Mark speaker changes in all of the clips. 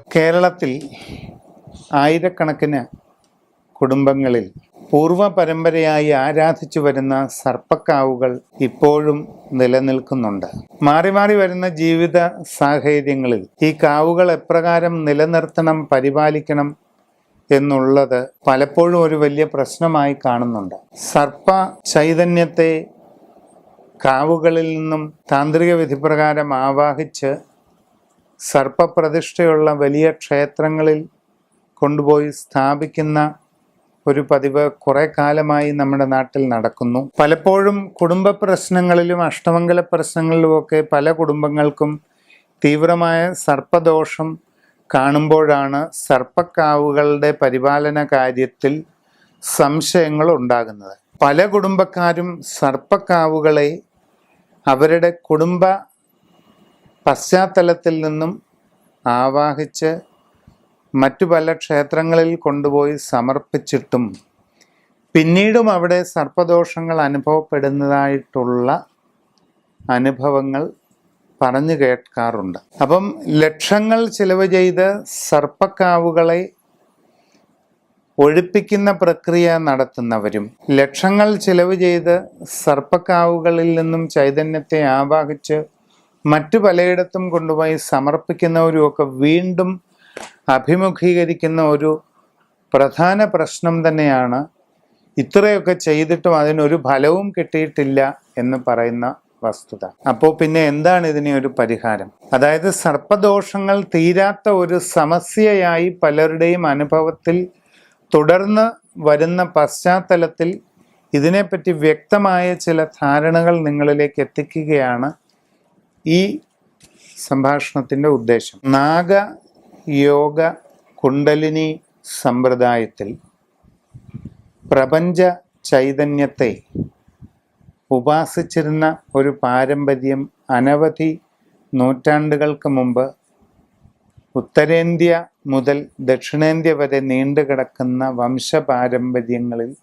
Speaker 1: കേരളത്തിൽ ആയിരക്കണക്കിന് കുടുംബങ്ങളിൽ പൂർവ്വ പരമ്പരയായി ആരാധിച്ചു വരുന്ന സർപ്പക്കാവുകൾ ഇപ്പോഴും നിലനിൽക്കുന്നുണ്ട്. മാറി മാറി വരുന്ന ജീവിത സാഹചര്യങ്ങളിൽ ഈ കാവുകൾ എപ്രകാരം നിലനിർത്തണം, പരിപാലിക്കണം എന്നുള്ളത് പലപ്പോഴും ഒരു വലിയ പ്രശ്നമായി കാണുന്നുണ്ട്. സർപ്പ ചൈതന്യത്തെ കാവുകളിൽ നിന്നും താന്ത്രിക വിധിപ്രകാരം ആവാഹിച്ച് സർപ്പപ്രതിഷ്ഠയുള്ള വലിയ ക്ഷേത്രങ്ങളിൽ കൊണ്ടുപോയി സ്ഥാപിക്കുന്ന ഒരു പതിവ് കുറെ കാലമായി നമ്മുടെ നാട്ടിൽ നടക്കുന്നു. പലപ്പോഴും കുടുംബ പ്രശ്നങ്ങളിലും അഷ്ടമംഗല പ്രശ്നങ്ങളിലുമൊക്കെ പല കുടുംബങ്ങൾക്കും തീവ്രമായ സർപ്പദോഷം കാണുമ്പോഴാണ് സർപ്പക്കാവുകളുടെ പരിപാലന കാര്യത്തിൽ സംശയങ്ങൾ ഉണ്ടാകുന്നത്. പല കുടുംബക്കാരും സർപ്പക്കാവുകളെ അവരുടെ കുടുംബ പശ്ചാത്തലത്തിൽ നിന്നും ആവാഹിച്ച് മറ്റു പല ക്ഷേത്രങ്ങളിൽ കൊണ്ടുപോയി സമർപ്പിച്ചിട്ടും പിന്നീടും അവിടെ സർപ്പദോഷങ്ങൾ അനുഭവപ്പെടുന്നതായിട്ടുള്ള അനുഭവങ്ങൾ പറഞ്ഞു കേൾക്കാറുണ്ട്. അപ്പം ലക്ഷങ്ങൾ ചിലവ് ചെയ്ത് സർപ്പക്കാവുകളെ ഒഴിപ്പിക്കുന്ന പ്രക്രിയ നടത്തുന്നവരും ലക്ഷങ്ങൾ ചിലവ് ചെയ്ത് സർപ്പക്കാവുകളിൽ നിന്നും ചൈതന്യത്തെ ആവാഹിച്ച് മറ്റു പലയിടത്തും കൊണ്ടുപോയി സമർപ്പിക്കുന്നവരുമൊക്കെ വീണ്ടും അഭിമുഖീകരിക്കുന്ന ഒരു പ്രധാന പ്രശ്നം തന്നെയാണ് ഇത്രയൊക്കെ ചെയ്തിട്ടും അതിനൊരു ഫലവും കിട്ടിയിട്ടില്ല എന്ന് പറയുന്ന വസ്തുത. അപ്പോൾ പിന്നെ എന്താണ് ഇതിന് ഒരു പരിഹാരം? അതായത് സർപ്പദോഷങ്ങൾ തീരാത്ത ഒരു സമസ്യയായി പലരുടെയും അനുഭവത്തിൽ തുടർന്ന് വരുന്ന പശ്ചാത്തലത്തിൽ ഇതിനെപ്പറ്റി വ്യക്തമായ ചില ധാരണകൾ നിങ്ങളിലേക്ക് എത്തിക്കുകയാണ് ഈ സംഭാഷണത്തിൻ്റെ ഉദ്ദേശം. നാഗയോഗ കുണ്ടലിനി സമ്പ്രദായത്തിൽ പ്രപഞ്ച ചൈതന്യത്തെ ഉപാസിച്ചിരുന്ന ഒരു പാരമ്പര്യം അനവധി നൂറ്റാണ്ടുകൾക്ക് മുമ്പ് ഉത്തരേന്ത്യ മുതൽ ദക്ഷിണേന്ത്യ വരെ നീണ്ടുകിടക്കുന്ന വംശപാരമ്പര്യങ്ങളിൽ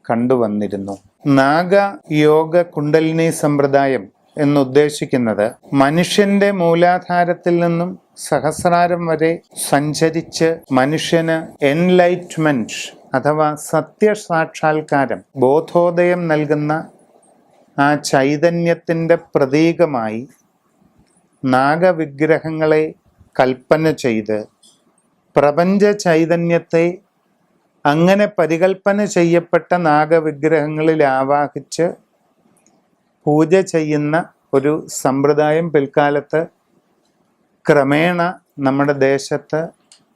Speaker 1: കണ്ടുവന്നിരുന്നു. നാഗയോഗ കുണ്ടലിനി സമ്പ്രദായം എന്നുദ്ദേശിക്കുന്നത് മനുഷ്യന്റെ മൂലാധാരത്തിൽ നിന്നും സഹസ്രാരം വരെ സഞ്ചരിച്ച് മനുഷ്യന് എൻലൈറ്റ്മെന്റ് അഥവാ സത്യസാക്ഷാത്കാരം, ബോധോദയം നൽകുന്ന ആ ചൈതന്യത്തിൻ്റെ പ്രതീകമായി നാഗവിഗ്രഹങ്ങളെ കൽപ്പന ചെയ്ത് പ്രപഞ്ച ചൈതന്യത്തെ അങ്ങനെ പരികൽപ്പന ചെയ്യപ്പെട്ട നാഗവിഗ്രഹങ്ങളിൽ ആവാഹിച്ച് പൂജ ചെയ്യുന്ന ഒരു സമ്പ്രദായം പിൽക്കാലത്ത് ക്രമേണ നമ്മുടെ ദേശത്ത്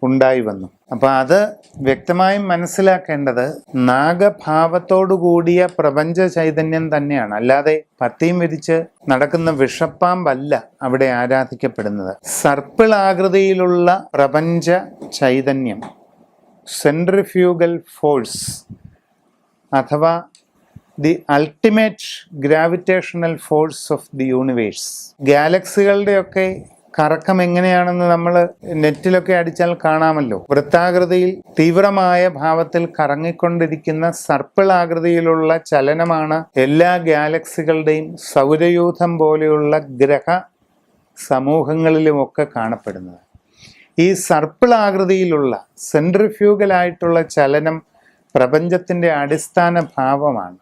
Speaker 1: ഉണ്ടായി വന്നു. അപ്പം അത് വ്യക്തമായും മനസ്സിലാക്കേണ്ടത് നാഗഭാവത്തോടു കൂടിയ പ്രപഞ്ച ചൈതന്യം തന്നെയാണ്, അല്ലാതെ പത്തിയും വിരിച്ച് നടക്കുന്ന വിഷപ്പാമ്പല്ല അവിടെ ആരാധിക്കപ്പെടുന്നത്. സർപ്പിളാകൃതിയിലുള്ള പ്രപഞ്ച ചൈതന്യം, സെൻട്രിഫ്യൂഗൽ ഫോഴ്സ് അഥവാ the ultimate gravitational force of the universe. ഗാലക്സികളുടെയൊക്കെ കറക്കം എങ്ങനെയാണെന്ന് നമ്മൾ നെറ്റിലൊക്കെ അടിച്ചാൽ കാണാമല്ലോ. വൃത്താകൃതിയിൽ തീവ്രമായ ഭാവത്തിൽ കറങ്ങിക്കൊണ്ടിരിക്കുന്ന സർപ്പിളാകൃതിയിലുള്ള ചലനമാണ് എല്ലാ ഗാലക്സികളുടെയും സൗരയൂഥം പോലെയുള്ള ഗ്രഹ സമൂഹങ്ങളിലുമൊക്കെ കാണപ്പെടുന്നത്. ഈ സർപ്പിളാകൃതിയിലുള്ള സെൻട്രിഫ്യൂഗലായിട്ടുള്ള ചലനം പ്രപഞ്ചത്തിൻ്റെ അടിസ്ഥാന ഭാവമാണ്.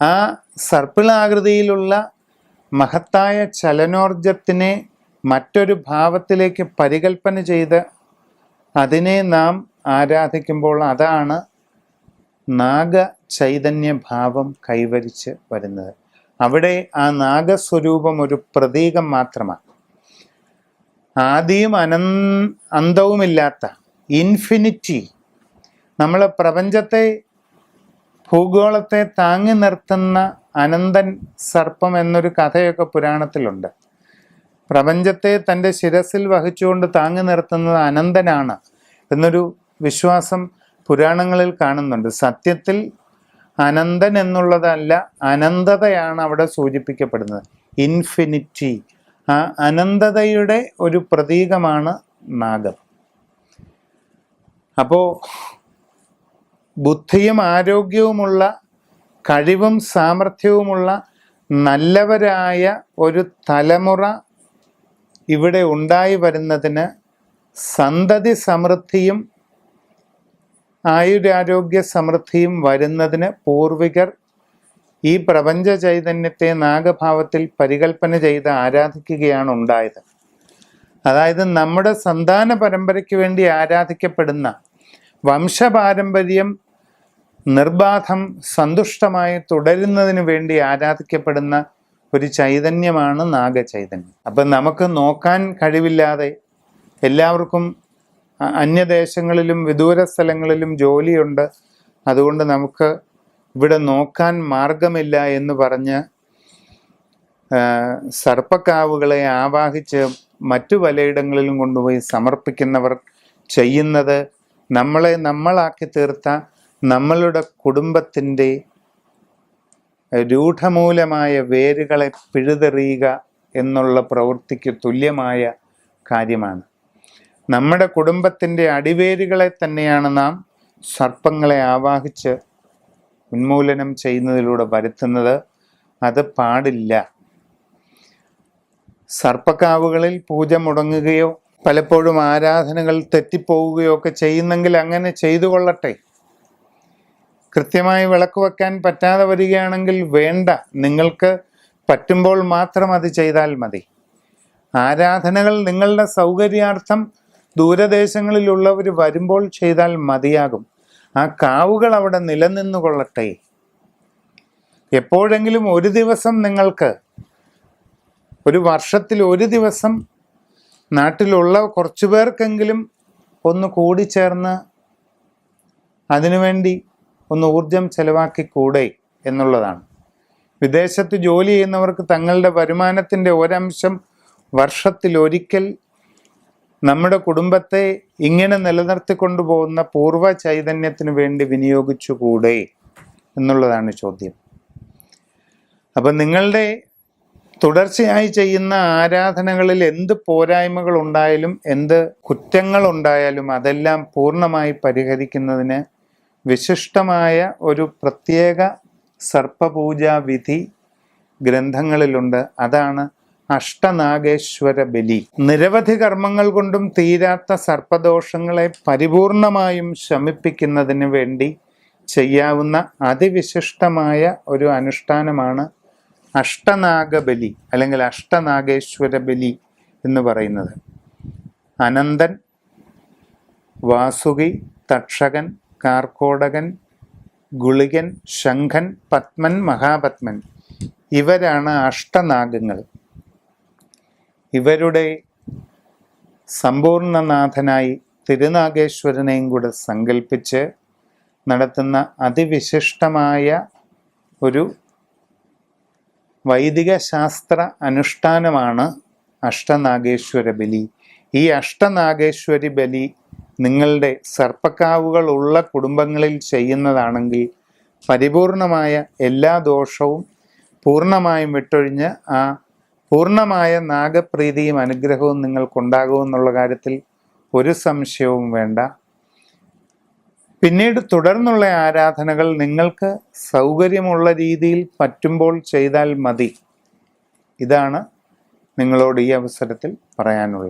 Speaker 1: ആ സർപ്പിളാകൃതിയിലുള്ള മഹത്തായ ചലനോർജത്തിനെ മറ്റൊരു ഭാവത്തിലേക്ക് പരികൽപ്പന ചെയ്ത് അതിനെ നാം ആരാധിക്കുമ്പോൾ അതാണ് നാഗ ചൈതന്യ ഭാവം കൈവരിച്ച് വരുന്നത്. അവിടെ ആ നാഗസ്വരൂപം ഒരു പ്രതീകം മാത്രമാണ്. ആദിയും അന്തവുമില്ലാത്ത ഇൻഫിനിറ്റി, നമ്മൾ പ്രപഞ്ചത്തെ ഭൂഗോളത്തെ താങ്ങി നിർത്തുന്ന അനന്തൻ സർപ്പം എന്നൊരു കഥയൊക്കെ പുരാണത്തിലുണ്ട്. പ്രപഞ്ചത്തെ തൻ്റെ ശിരസിൽ വഹിച്ചുകൊണ്ട് താങ്ങി നിർത്തുന്നത് അനന്തനാണ് എന്നൊരു വിശ്വാസം പുരാണങ്ങളിൽ കാണുന്നുണ്ട്. സത്യത്തിൽ അനന്തൻ എന്നുള്ളതല്ല, അനന്തതയാണ് അവിടെ സൂചിപ്പിക്കപ്പെടുന്നത്, ഇൻഫിനിറ്റി. ആ അനന്തതയുടെ ഒരു പ്രതീകമാണ് നാഗം. അപ്പോൾ ബുദ്ധിയും ആരോഗ്യവുമുള്ള, കഴിവും സാമർഥ്യവുമുള്ള നല്ലവരായ ഒരു തലമുറ ഇവിടെ ഉണ്ടായി വരുന്നതിന് സന്തതി സമൃദ്ധിയും ആയുരാരോഗ്യ സമൃദ്ധിയും വരുന്നതിന് പൂർവികർ ഈ പ്രപഞ്ച ചൈതന്യത്തെ നാഗഭാവത്തിൽ പരികൽപ്പന ചെയ്ത് ആരാധിക്കുകയാണ് ഉണ്ടായത്. അതായത് നമ്മുടെ സന്താന പരമ്പരയ്ക്ക് വേണ്ടി ആരാധിക്കപ്പെടുന്ന, വംശപാരമ്പര്യം നിർബാധം സന്തുഷ്ടമായി തുടരുന്നതിന് വേണ്ടി ആരാധിക്കപ്പെടുന്ന ഒരു ചൈതന്യമാണ് നാഗചൈതന്യം. അപ്പം നമുക്ക് നോക്കാൻ കഴിവില്ലാതെ, എല്ലാവർക്കും അന്യദേശങ്ങളിലും വിദൂര സ്ഥലങ്ങളിലും ജോലിയുണ്ട്, അതുകൊണ്ട് നമുക്ക് ഇവിടെ നോക്കാൻ മാർഗമില്ല എന്ന് പറഞ്ഞ് സർപ്പക്കാവുകളെ ആവാഹിച്ച് മറ്റു പലയിടങ്ങളിലും കൊണ്ടുപോയി സമർപ്പിക്കുന്നവർ ചെയ്യുന്നത് നമ്മളാക്കി തീർത്ത നമ്മളുടെ കുടുംബത്തിൻ്റെ രൂഢമൂലമായ വേരുകളെ പിഴുതെറിയുക എന്നുള്ള പ്രവൃത്തിക്ക് തുല്യമായ കാര്യമാണ്. നമ്മുടെ കുടുംബത്തിൻ്റെ അടിവേരുകളെ തന്നെയാണ് നാം സർപ്പങ്ങളെ ആവാഹിച്ച് ഉന്മൂലനം ചെയ്യുന്നതിലൂടെ വരുത്തുന്നത്. അത് പാടില്ല. സർപ്പക്കാവുകളിൽ പൂജ മുടങ്ങുകയോ പലപ്പോഴും ആരാധനകൾ തെറ്റിപ്പോവുകയോ ഒക്കെ ചെയ്യുന്നെങ്കിൽ അങ്ങനെ ചെയ്തു കൊള്ളട്ടെ. കൃത്യമായി വിളക്ക് വെക്കാൻ പറ്റാതെ വരികയാണെങ്കിൽ വേണ്ട, നിങ്ങൾക്ക് പറ്റുമ്പോൾ മാത്രം അത് ചെയ്താൽ മതി. ആരാധനകൾ നിങ്ങളുടെ സൗകര്യാർത്ഥം ദൂരദേശങ്ങളിലുള്ളവർ വരുമ്പോൾ ചെയ്താൽ മതിയാകും. ആ കാവുകൾ അവിടെ നിലനിന്നു കൊള്ളട്ടെ. എപ്പോഴെങ്കിലും ഒരു ദിവസം നിങ്ങൾക്ക്, ഒരു വർഷത്തിൽ ഒരു ദിവസം നാട്ടിലുള്ള കുറച്ചു പേർക്കെങ്കിലും ഒന്ന് കൂടിച്ചേർന്ന് അതിനുവേണ്ടി ഒന്ന് ഊർജം ചെലവാക്കിക്കൂടെ എന്നുള്ളതാണ്. വിദേശത്ത് ജോലി ചെയ്യുന്നവർക്ക് തങ്ങളുടെ വരുമാനത്തിൻ്റെ ഒരംശം വർഷത്തിലൊരിക്കൽ നമ്മുടെ കുടുംബത്തെ ഇങ്ങനെ നിലനിർത്തിക്കൊണ്ടു പോകുന്ന പൂർവ്വ ചൈതന്യത്തിന് വേണ്ടി വിനിയോഗിച്ചുകൂടെ എന്നുള്ളതാണ് ചോദ്യം. അപ്പം നിങ്ങളുടെ തുടർച്ചയായി ചെയ്യുന്ന ആരാധനകളിൽ എന്ത് പോരായ്മകൾ ഉണ്ടായാലും, എന്ത് കുറ്റങ്ങൾ ഉണ്ടായാലും അതെല്ലാം പൂർണ്ണമായി പരിഹരിക്കുന്നതിന് വിശിഷ്ടമായ ഒരു പ്രത്യേക സർപ്പപൂജാ വിധി ഗ്രന്ഥങ്ങളിലുണ്ട്. അതാണ് അഷ്ടനാഗേശ്വര ബലി. നിരവധി കർമ്മങ്ങൾ കൊണ്ടും തീരാത്ത സർപ്പദോഷങ്ങളെ പരിപൂർണമായും ശമിപ്പിക്കുന്നതിന് വേണ്ടി ചെയ്യാവുന്ന അതിവിശിഷ്ടമായ ഒരു അനുഷ്ഠാനമാണ് അഷ്ടനാഗബലി അല്ലെങ്കിൽ അഷ്ടനാഗേശ്വര ബലി എന്ന് പറയുന്നത്. അനന്തൻ, വാസുകി, തക്ഷകൻ, കാർക്കോടകൻ, ഗുളികൻ, ശംഖൻ, പത്മൻ, മഹാപത്മൻ ഇവരാണ് അഷ്ടനാഗങ്ങൾ. ഇവരുടെ സമ്പൂർണനാഥനായി തിരുനാഗേശ്വരനെയും കൂടെ സങ്കല്പിച്ച് നടത്തുന്ന അതിവിശിഷ്ടമായ ഒരു വൈദിക ശാസ്ത്ര അനുഷ്ഠാനമാണ് അഷ്ടനാഗേശ്വര ബലി. ഈ അഷ്ടനാഗേശ്വരി ബലി നിങ്ങളുടെ സർപ്പക്കാവുകൾ ഉള്ള കുടുംബങ്ങളിൽ ചെയ്യുന്നതാണെങ്കിൽ പരിപൂർണമായ എല്ലാ ദോഷവും പൂർണ്ണമായും വിട്ടൊഴിഞ്ഞ് ആ പൂർണ്ണമായ നാഗപ്രീതിയും അനുഗ്രഹവും നിങ്ങൾക്കുണ്ടാകുമെന്നുള്ള കാര്യത്തിൽ ഒരു സംശയവും വേണ്ട. പിന്നീട് തുടർന്നുള്ള ആരാധനകൾ നിങ്ങൾക്ക് സൗകര്യമുള്ള രീതിയിൽ പറ്റുമ്പോൾ ചെയ്താൽ മതി. ഇതാണ് നിങ്ങളോട് ഈ അവസരത്തിൽ പറയാനുള്ളത്.